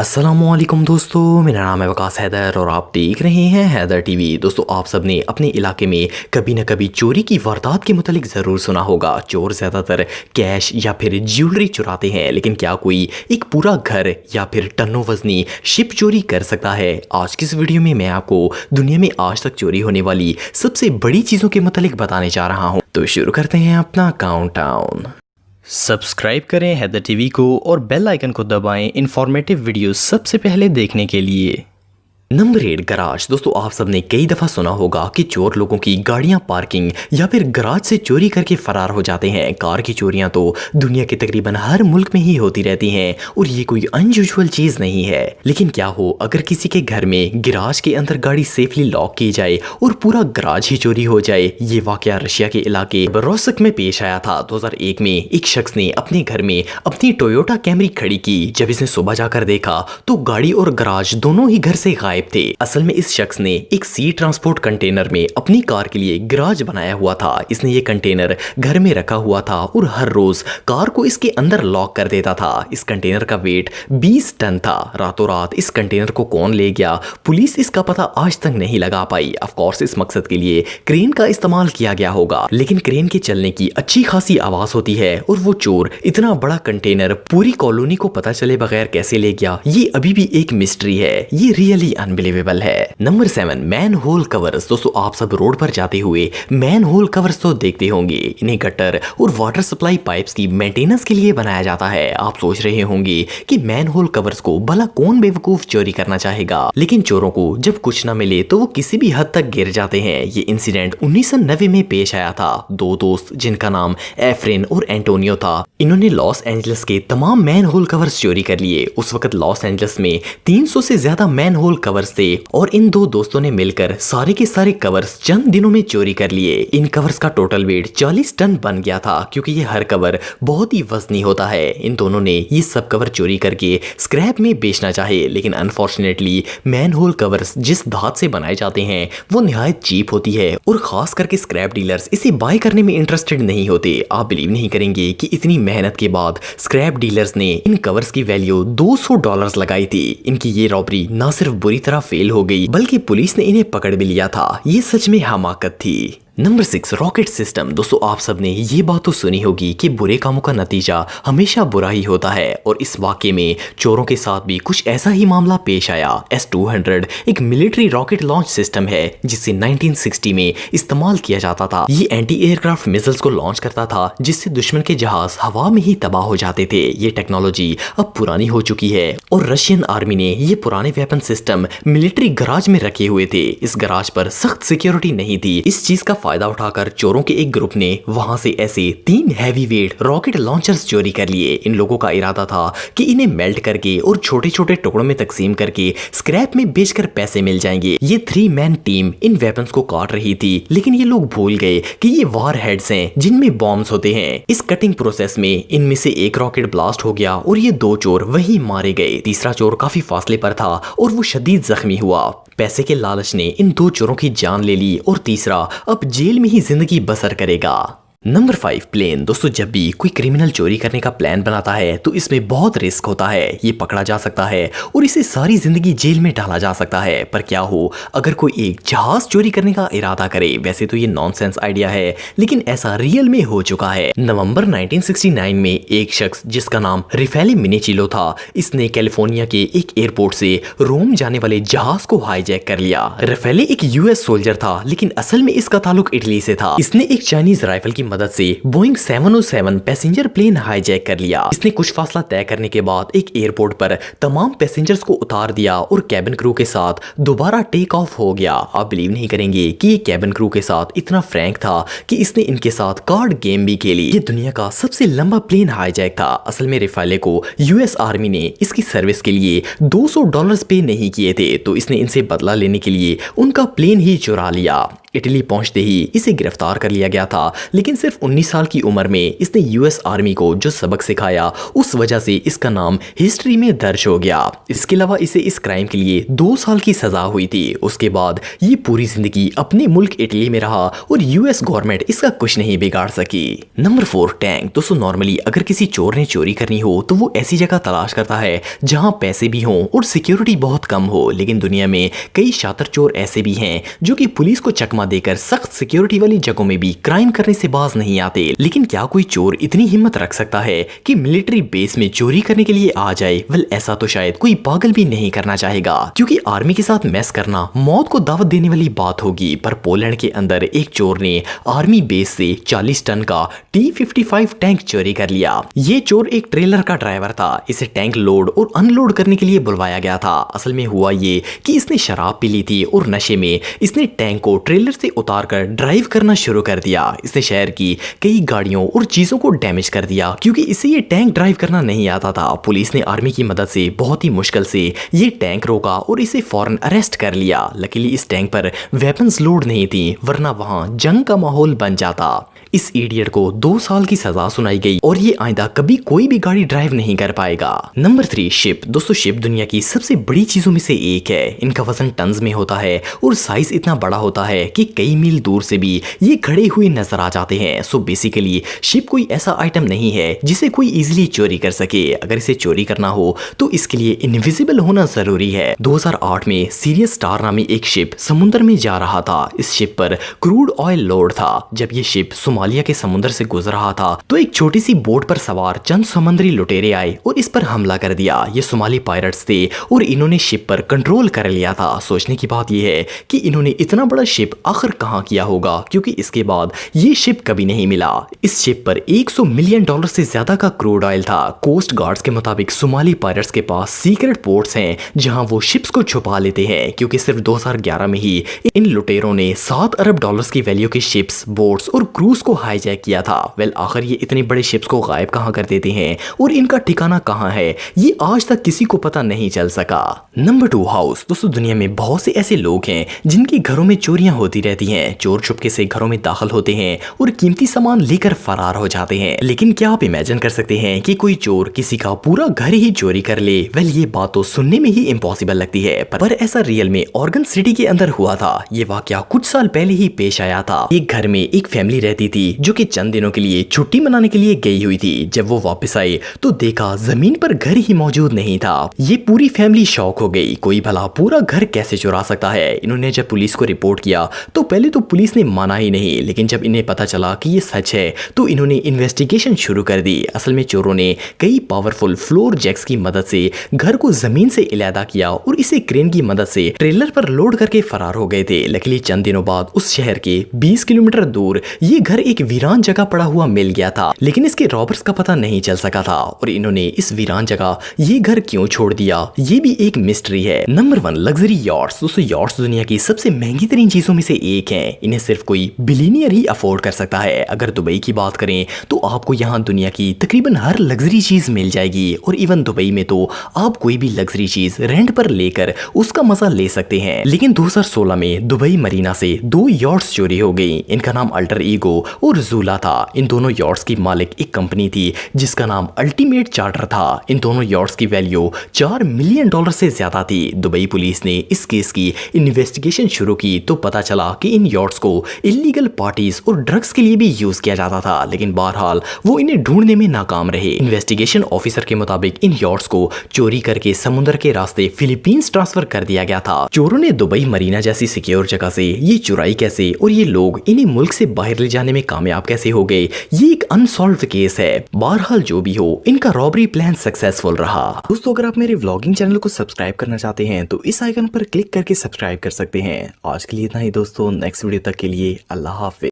अस्सलामुअलैकुम दोस्तों, मेरा नाम है वकास हैदर और आप देख रहे हैं हैदर टीवी। दोस्तों, आप सबने अपने इलाके में कभी न कभी चोरी की वारदात के मुतालिक ज़रूर सुना होगा। चोर ज़्यादातर कैश या फिर ज्वेलरी चुराते हैं, लेकिन क्या कोई एक पूरा घर या फिर टन्नों वजनी शिप चोरी कर सकता है? आज की इस वीडियो में मैं आपको दुनिया में आज तक चोरी होने वाली सबसे बड़ी चीज़ों के मुतालिक बताने जा रहा हूँ। तो शुरू करते हैं अपना काउंटडाउन। सब्सक्राइब करें हैदर टीवी को और बेल आइकन को दबाएं इंफॉर्मेटिव वीडियो सबसे पहले देखने के लिए। Number 8, garage. दोस्तों, आप सबने कई दफ़ा सुना होगा कि चोर लोगों की गाड़ियां पार्किंग या फिर गराज से चोरी करके फरार हो जाते हैं। कार की चोरियां तो दुनिया के तकरीबन हर मुल्क में ही होती रहती हैं और ये कोई अनयूजुअल चीज़ नहीं है। लेकिन क्या हो अगर किसी के घर में गराज के अंदर गाड़ी सेफली लॉक की जाए और पूरा गराज ही चोरी हो जाए? ये वाकया रशिया के इलाके रोसक में पेश आया था। 2001 में एक शख्स ने अपने घर में अपनी टोयोटा कैमरी खड़ी की। जब इसने सुबह जाकर देखा तो गाड़ी और गराज दोनों ही घर से गायब थे। असल में इस शख्स ने एक सी ट्रांसपोर्ट कंटेनर में अपनी कार के लिए गराज बनाया हुआ था। इसने ये कंटेनर घर में रखा हुआ था और हर रोज कार को इसके अंदर लॉक कर देता था। इस कंटेनर का वेट 20 टन था। रातों रात इस कंटेनर को कौन ले गया, पुलिस इसका पता आज तक नहीं लगा पाई। ऑफ कोर्स इस मकसद के लिए क्रेन का इस्तेमाल किया गया होगा, लेकिन क्रेन के चलने की अच्छी खासी आवाज होती है और वो चोर इतना बड़ा कंटेनर पूरी कॉलोनी को पता चले बगैर कैसे ले गया, ये अभी भी एक मिस्ट्री है। ये रियली अनबिलीवेबल है। Number 7, manhole covers. दोस्तों, आप सब रोड पर जाते हुए मैन होल कवर्स तो देखते होंगे। इन्हें गटर और वाटर सप्लाई पाइप्स की मेंटेनेंस के लिए बनाया जाता है। आप सोच रहे होंगे कि मैन होल कवर्स को भला कौन बेवकूफ चोरी करना चाहेगा, लेकिन चोरों को जब कुछ ना मिले तो वो किसी भी हद तक गिर जाते हैं। ये इंसिडेंट 1990 में पेश आया था। दो दोस्त जिनका नाम एफ्रेन और एंटोनियो था, इन्होंने लॉस एंजलिस के तमाम मैन होल कवर्स चोरी कर लिए। उस वक्त लॉस एंजलिस में 300 से ज्यादा मैन होल कवर्स थे और इन दो दोस्तों ने मिलकर सारे के सारे कवर्स चंद दिनों में चोरी कर लिए। इन कवर्स का टोटल वेट 40 टन बन गया था, क्योंकि ये हर कवर बहुत ही वजनी होता है। इन दोनों ने ये सब कवर चोरी करके स्क्रैप में बेचना चाहे, लेकिन अनफॉर्चुनेटली मैन होल कवर्स जिस धात से बनाए जाते हैं वो निहायत चीप होती है और खास करके स्क्रैप डीलर्स इसे बाय करने में इंटरेस्टेड नहीं होते। आप बिलीव नहीं करेंगे कि इतनी मेहनत के बाद स्क्रैप डीलर्स ने इन कवर्स की वैल्यू $200 लगाई थी। इनकी ये रॉबरी ना सिर्फ बुरी तरह फेल हो गई, बल्कि पुलिस ने इन्हें पकड़ भी लिया था। ये सच में हमाकत थी। Number 6, rocket system. दोस्तों, आप सबने ये बात तो सुनी होगी कि बुरे कामों का नतीजा हमेशा बुरा ही होता है और इस वाकये में चोरों के साथ भी कुछ ऐसा ही मामला पेश आया। S-200 एक मिलिट्री रॉकेट लॉन्च सिस्टम है जिसे 1960 में इस्तेमाल किया जाता था। ये एंटी एयरक्राफ्ट मिसाइल्स को लॉन्च करता था, जिससे दुश्मन के जहाज हवा में ही तबाह हो जाते थे। ये टेक्नोलॉजी अब पुरानी हो चुकी है और रशियन आर्मी ने ये पुराने वेपन सिस्टम मिलिट्री गराज में रखे हुए थे। इस गराज पर सख्त सिक्योरिटी नहीं थी। इस चीज का फायदा उठाकर चोरों के एक ग्रुप ने वहां से ऐसे 3 हैवी वेट रॉकेट लॉन्चर्स चोरी कर लिए। इन लोगों का इरादा था कि इन्हें मेल्ट करके और छोटे छोटे टुकड़ों में तकसीम करके स्क्रैप में बेचकर पैसे मिल जाएंगे। ये 3 मैन टीम इन वेपन्स को काट रही थी, लेकिन ये लोग भूल गए कि ये वॉर हेड्स हैं जिनमें बॉम्ब्स होते हैं। इस कटिंग प्रोसेस में इनमें से एक रॉकेट ब्लास्ट हो गया और ये 2 चोर वहीं मारे गए। तीसरा चोर काफी फासले पर था और वो शदीद जख्मी हुआ। पैसे के लालच ने इन 2 चोरों की जान ले ली और तीसरा अब जेल में ही जिंदगी बसर करेगा। Number 5, plane. दोस्तों, जब भी कोई क्रिमिनल चोरी करने का प्लान बनाता है तो इसमें बहुत रिस्क होता है। ये पकड़ा जा सकता है और इसे सारी जिंदगी जेल में डाला जा सकता है। पर क्या हो अगर कोई एक जहाज चोरी करने का इरादा करे? वैसे तो ये नॉनसेंस आइडिया है, लेकिन ऐसा रियल में हो चुका है। नवंबर 1969 में एक शख्स जिसका नाम रिफेली मिनेचिलो था, इसने कैलिफोर्निया के एक एयरपोर्ट से रोम जाने वाले जहाज को हाईजैक कर लिया। रिफेली एक US सोल्जर था, लेकिन असल में इसका ताल्लुक इटली से था। इसने एक चाइनीज राइफल की मदद से बोइंग 707 पैसेंजर प्लेन हाईजैक कर लिया। इसने कुछ फासला तय करने के बाद एक एयरपोर्ट पर तमाम पैसेंजर्स को उतार दिया और कैबिन क्रू के साथ दोबारा टेक ऑफ हो गया। आप बिलीव नहीं करेंगे कि ये कैबिन क्रू के साथ इतना फ्रैंक था कि इसने इनके साथ कार्ड गेम भी खेली। ये दुनिया का सबसे लंबा प्लेन हाईजैक था। असल में रिफेली को US आर्मी ने इसकी सर्विस के लिए $200 पे नहीं किए थे, तो इसने इनसे बदला लेने के लिए उनका प्लेन ही चुरा लिया। इटली पहुंचते ही इसे गिरफ्तार कर लिया गया था, लेकिन सिर्फ 19 साल की उम्र में इसने यूएस आर्मी को जो सबक सिखाया उस वजह से इसका नाम हिस्ट्री में दर्ज हो गया। इसके अलावा इसे इस क्राइम के लिए 2 साल की सजा हुई थी। उसके बाद ये पूरी जिंदगी अपने मुल्क इटली में रहा और यूएस गवर्नमेंट इसका कुछ नहीं बिगाड़ सकी। Number 4, tank. दोस्तों नॉर्मली अगर किसी चोर ने चोरी करनी हो तो वो ऐसी जगह तलाश करता है जहां पैसे भी हों और सिक्योरिटी बहुत कम हो, लेकिन दुनिया में कई शातिर चोर ऐसे भी हैं जो कि पुलिस को चकमा देकर सख्त सिक्योरिटी वाली जगहों में भी क्राइम करने से बाज नहीं आते। लेकिन क्या कोई चोर इतनी हिम्मत रख सकता है कि मिलिट्री बेस में चोरी करने के लिए आ जाए? वेल ऐसा तो शायद कोई पागल भी नहीं करना चाहेगा, क्योंकि आर्मी के साथ मैस करना मौत को दावत देने वाली बात होगी। पर पोलैंड के अंदर एक चोर ने आर्मी बेस से 40 टन का T-55 टैंक चोरी कर लिया। ये चोर एक ट्रेलर का ड्राइवर था। इसे टैंक लोड और अनलोड करने के लिए बुलवाया गया था। असल में हुआ ये कि इसने शराब पी ली थी और नशे में इसने टैंक को ट्रेलर से उतारकर ड्राइव करना शुरू कर दिया। इसने शहर की कई गाड़ियों और चीजों को डैमेज कर दिया, क्योंकि इसे ये टैंक ड्राइव करना नहीं आता था। पुलिस ने आर्मी की मदद से बहुत ही मुश्किल से ये टैंक रोका और इसे फौरन अरेस्ट कर लिया। लकीली इस टैंक पर वेपन्स लोड नहीं थी, वरना वहां जंग का माहौल बन जाता। इस इडियट को 2 साल की सजा सुनाई गई और ये आइंदा कभी कोई भी गाड़ी ड्राइव नहीं कर पाएगा। Number 3, ship. दोस्तों शिप दुनिया की सबसे बड़ी चीजों में से एक है। इनका वजन टन्स में होता है और साइज इतना बड़ा होता है कि कई मील दूर से भी ये खड़े हुए नजर आ जाते हैं। सो बेसिकली शिप कोई ऐसा आइटम नहीं है जिसे कोई इजीली चोरी कर सके। अगर इसे चोरी करना हो तो इसके लिए इनविजिबल होना जरूरी है। 2008 में सीरियस स्टार नामी एक शिप समुद्र में जा रहा था। इस शिप पर क्रूड ऑयल लोड था। जब ये शिप सोमालिया के समुद्र से गुजर रहा था तो एक छोटी सी बोट पर सवार चंद समुद्री लुटेरे आए और इस पर हमला कर दिया। ये सोमाली पायरेट्स थे और इन्होंने शिप पर कंट्रोल कर लिया था। सोचने की बात यह है कि इन्होंने इतना बड़ा शिप आखिर कहां किया होगा, क्योंकि इसके बाद ये शिप कभी नहीं मिला। इस शिप पर $100 मिलियन से ज्यादा का क्रूड ऑयल था। कोस्ट गार्ड्स के मुताबिक सोमाली पायरेट्स के पास सीक्रेट पोर्ट्स हैं जहां वो शिप्स को छुपा लेते हैं, क्योंकि सिर्फ 2011 में ही इन लुटेरों ने $7 अरब की वैल्यू के शिप्स, बोट्स और क्रूज को हाईजैक किया था। वेल आखिर ये इतने बड़े शिप्स को गायब कहां कर देते हैं और इनका ठिकाना कहां है, ये आज तक किसी को पता नहीं चल सका। Number 2, house. दोस्तों दुनिया में बहुत से ऐसे लोग हैं जिनके घरों में चोरियां होती रहती हैं। चोर चुपके से घरों में दाखिल होते हैं और कीमती सामान लेकर फरार हो जाते हैं। लेकिन क्या आप इमेजिन कर सकते हैं कि कोई चोर किसी का पूरा घर ही चोरी कर ले? वेल ये बात तो सुनने में ही इम्पॉसिबल लगती है, पर ऐसा रियल में ऑर्गन सिटी के अंदर हुआ था। ये वाकया कुछ साल पहले ही पेश आया था। एक घर में एक फैमिली रहती थी जो कि चंद दिनों के लिए छुट्टी मनाने के लिए गई हुई थी। जब वो वापस आए तो देखा जमीन पर घर ही मौजूद नहीं था। ये पूरी फैमिली शॉक हो गई। कोई भला पूरा घर कैसे चुरा सकता है? इन्होंने जब पुलिस को रिपोर्ट किया तो पहले तो पुलिस ने माना ही नहीं, लेकिन जब इन्हें पता चला कि ये सच है तो इन्होंने इन्वेस्टिगेशन शुरू कर दी। असल में चोरों ने कई पावरफुल फ्लोर जैक्स की मदद से घर को जमीन से इलादा किया और इसे क्रेन की मदद से ट्रेलर पर लोड करके फरार हो गए थे। लकीली चंद दिनों बाद उस शहर के 20 किलोमीटर दूर ये घर एक वीरान जगह पड़ा हुआ मिल गया था, लेकिन इसके रॉबर्स का पता नहीं चल सका था और इन्होंने इस वीरान जगह ये घर क्यों छोड़ दिया, ये भी एक मिस्ट्री है। Number 1, luxury yachts. दोस्तों यॉट्स दुनिया की सबसे महंगी तरीन चीजों में से एक है। इन्हें सिर्फ कोई बिलियनियर ही अफोर्ड कर सकता है। अगर दुबई की बात करें तो आपको यहाँ दुनिया की तकरीबन हर लग्जरी चीज मिल जाएगी और इवन दुबई में तो आप कोई भी लग्जरी चीज रेंट पर लेकर उसका मजा ले सकते हैं। लेकिन 2016 में दुबई मरीना से 2 यॉट्स चोरी हो गई। इनका नाम अल्टर ईगो और जूला था। इन दोनों यॉट्स की मालिक एक कंपनी थी जिसका नाम अल्टीमेट चार्टर था। इन दोनों यॉट्स की वैल्यू $4 मिलियन से ज्यादा थी। दुबई पुलिस ने इस केस की इन्वेस्टिगेशन शुरू की तो पता चला कि इन यॉट्स को इलीगल पार्टीज और ड्रग्स के लिए भी यूज किया जाता था, लेकिन बहरहाल वो इन्हें ढूंढने में नाकाम रहे। इन्वेस्टिगेशन ऑफिसर के मुताबिक इन यॉट्स को चोरी करके समुद्र के रास्ते फिलीपींस ट्रांसफर कर दिया गया था। चोरों ने दुबई मरीना जैसी सिक्योर जगह से ये चुराई कैसे और ये लोग इन्हें मुल्क से बाहर ले जाने में कामयाब कैसे हो गए, ये एक अनसॉल्व्ड केस है। बहरहाल जो भी हो, इनका रॉबरी प्लान सक्सेसफुल रहा। दोस्तों अगर आप मेरे व्लॉगिंग चैनल को सब्सक्राइब करना चाहते हैं तो इस आइकन पर क्लिक करके सब्सक्राइब कर सकते हैं। आज के लिए इतना ही दोस्तों, नेक्स्ट वीडियो तक के लिए अल्लाह हाफिज।